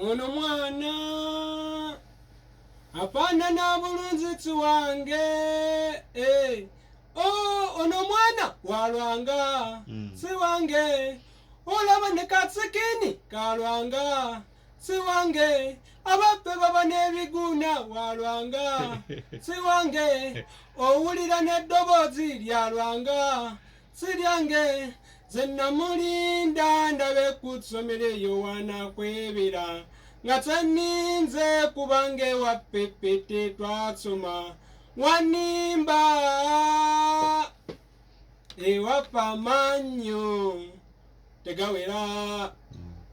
ono mwana apana na bulunzi wange ono mwana walwanga si wange olaba ne katsikini kalwanga si wange abape baba n'ebiguna walwanga si wange owulira n'eddoboozi lyalwanga si lyange ze namulinda ndabe ku ssomero eyo wanakwebera nga teninze kubange wapepete twasoma wanimba ewapa manyo tegawera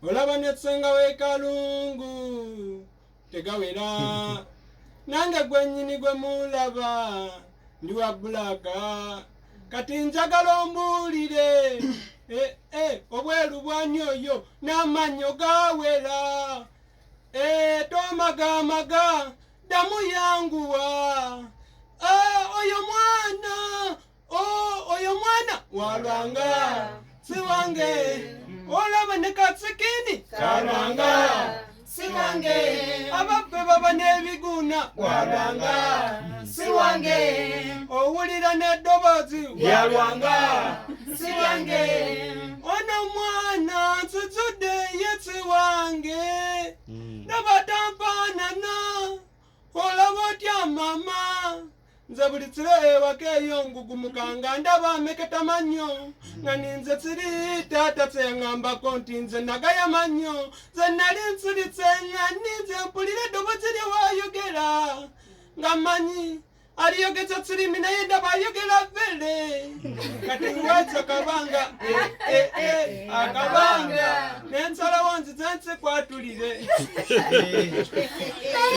olaba netsenga wekalungu tegawera nange gwenyini gwe mulaba ndi wa bulaka kati njagala ombulire obweru bwanyoyo n'amanyo gawera tomagamaga damu yanguwa oyo mwana walwanga si wange olaba ne katsikini kalwanga si wange abape baba n'ebiguna walwanga si wange owulira n'eddoboozi lyalwanga si wange ono mwana nsujudde ye si wange nabatampanana olaba otya mama nze buli tsiro ewaka eyo ngugumukanga ndaba ameketa manyo nga ninze tsiri tata tseŋŋambako nti nze nagaya manyo ze nali nsiritse nga ninze mpulira eddoboozi lye waayogera nga manyi aliyogeza tsirimi naye ndaba ayogera vele kati ngwaza kabanga akabanga nensalawo nzize nsikwatulire